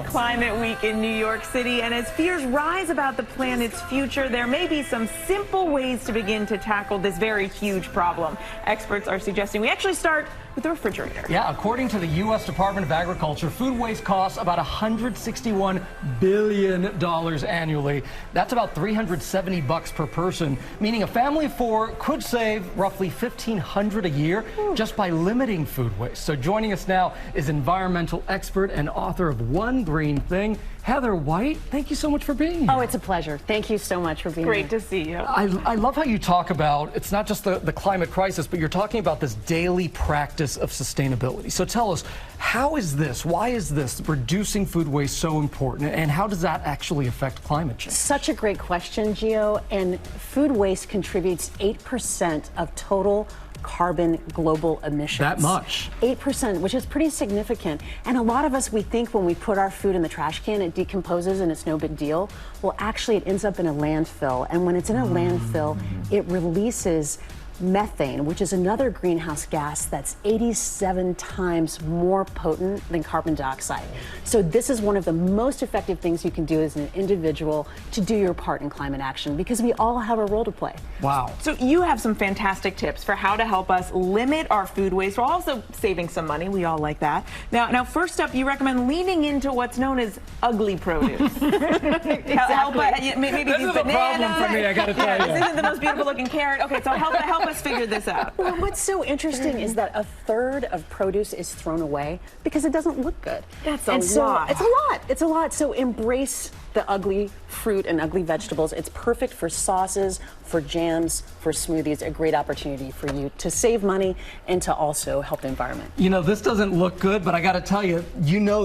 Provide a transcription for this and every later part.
Climate Week in New York City, and as fears rise about the planet's future, there may be some simple ways to begin to tackle this very huge problem. Experts are suggesting we actually start with the refrigerator. Yeah, according to the U.S. Department of Agriculture, food waste costs about $161 billion annually. That's about $370 per person, meaning a family of four could save roughly $1,500 a year just by limiting food waste. So joining us now is environmental expert and author of One Green Thing, Heather White. Thank you so much for being here. Oh, it's a pleasure. Thank you so much for being here. Great to see you. I love how you talk about, it's not just the climate crisis, but you're talking about this daily practice of sustainability. So tell us, why is this reducing food waste so important, and how does that actually affect climate change? Such a great question, Gio. And food waste contributes 8% of total carbon global emissions. That much? 8%, which is pretty significant. And a lot of us, we think when we put our food in the trash can, it decomposes and it's no big deal. Well, actually, it ends up in a landfill. And when it's in a landfill, it releases methane, which is another greenhouse gas that's 87 times more potent than carbon dioxide. So this is one of the most effective things you can do as an individual to do your part in climate action, because we all have a role to play. Wow. So you have some fantastic tips for how to help us limit our food waste while also saving some money. We all like that. Now first up, you recommend leaning into what's known as ugly produce. Exactly. Maybe This these is a bananas. problem for me, I gotta tell you. This isn't the most beautiful looking carrot. Okay, so help us figure this out. Well, what's so interesting is that a third of produce is thrown away because it doesn't look good. That's a lot. It's a lot. It's a lot. So embrace the ugly fruit and ugly vegetables. It's perfect for sauces, for jams, for smoothies. A great opportunity for you to save money and to also help the environment. You know, this doesn't look good, but I got to tell you,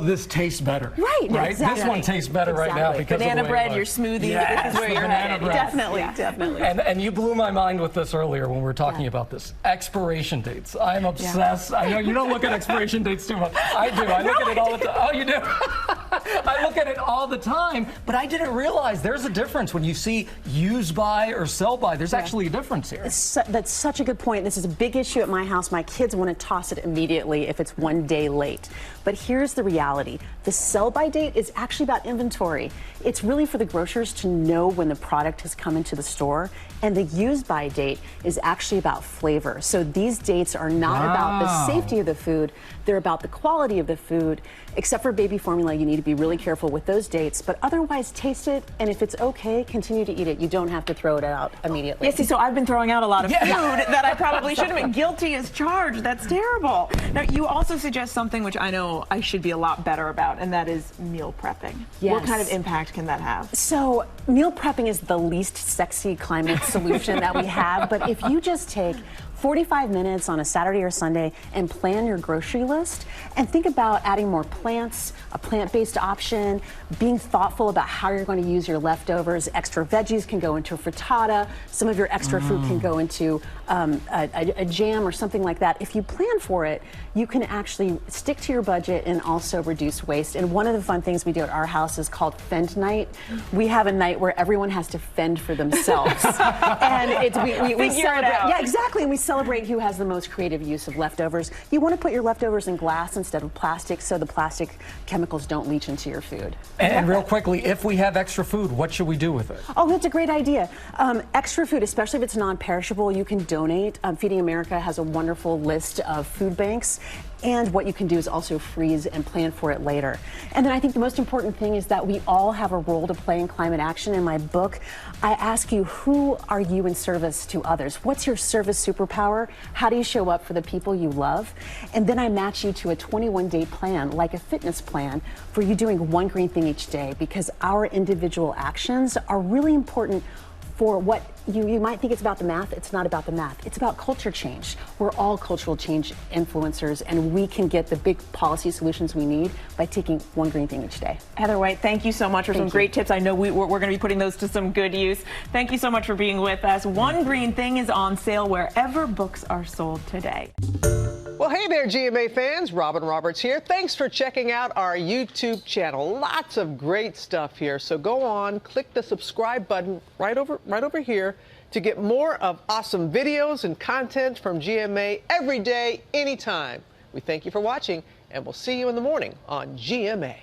this tastes better. Right. Exactly. This one tastes better right now because banana of the way bread, it your looks. smoothie. Yes, This is where you're banana headed. bread. Definitely. And you blew my mind with this earlier when we were talking about this. Expiration dates. I'm obsessed. I know you don't look at expiration dates too much. I do. I look at it all the time. Oh, you do? I look at it all the time, but I didn't realize there's a difference when you see use by or sell by. There's actually a difference here. That's such a good point. This is a big issue at my house. My kids want to toss it immediately if it's one day late. But here's the reality. The sell-by date is actually about inventory. It's really for the grocers to know when the product has come into the store. And the use-by date is actually about flavor. So these dates are not about the safety of the food. They're about the quality of the food. Except for baby formula, you need to be really careful with those dates. But otherwise, taste it. And if it's okay, continue to eat it. You don't have to throw it out immediately. Yeah, see, so I've been throwing out a lot of food that I probably shouldn't have been. Guilty as charged. That's terrible. Now, you also suggest something which I know I should be a lot better about, and that is meal prepping. Yes. What kind of impact can that have? So meal prepping is the least sexy climate solution that we have. But if you just take 45 minutes on a Saturday or Sunday and plan your grocery list and think about adding more plants, a plant-based option, being thoughtful about how you're going to use your leftovers. Extra veggies can go into a frittata. Some of your extra fruit can go into a jam or something like that. If you plan for it, you can actually stick to your budget and also reduce waste. And one of the fun things we do at our house is called Fend Night. We have a night where everyone has to fend for themselves. And we celebrate. Yeah, exactly. And we celebrate who has the most creative use of leftovers. You want to put your leftovers in glass instead of plastic so the plastic chemicals don't leach into your food. And real quickly, if we have extra food, what should we do with it? Oh, that's a great idea. Extra food, especially if it's non-perishable, you can donate. Feeding America has a wonderful list of food banks. And what you can do is also freeze and plan for it later. And then I think the most important thing is that we all have a role to play in climate action. In my book, I ask you, who are you in service to others? What's your service superpower? How do you show up for the people you love? And then I match you to a 21-day plan, like a fitness plan, for you doing one green thing each day, because our individual actions are really important for what you might think it's about the math. It's not about the math. It's about culture change. We're all cultural change influencers, and we can get the big policy solutions we need by taking one green thing each day. Heather White, thank you so much for some great tips. I know we're going to be putting those to some good use. Thank you so much for being with us. One Green Thing is on sale wherever books are sold today. Well, hey there, GMA fans. Robin Roberts here. Thanks for checking out our YouTube channel. Lots of great stuff here. So go on, click the subscribe button right over here to get more of awesome videos and content from GMA every day, anytime. We thank you for watching, and we'll see you in the morning on GMA.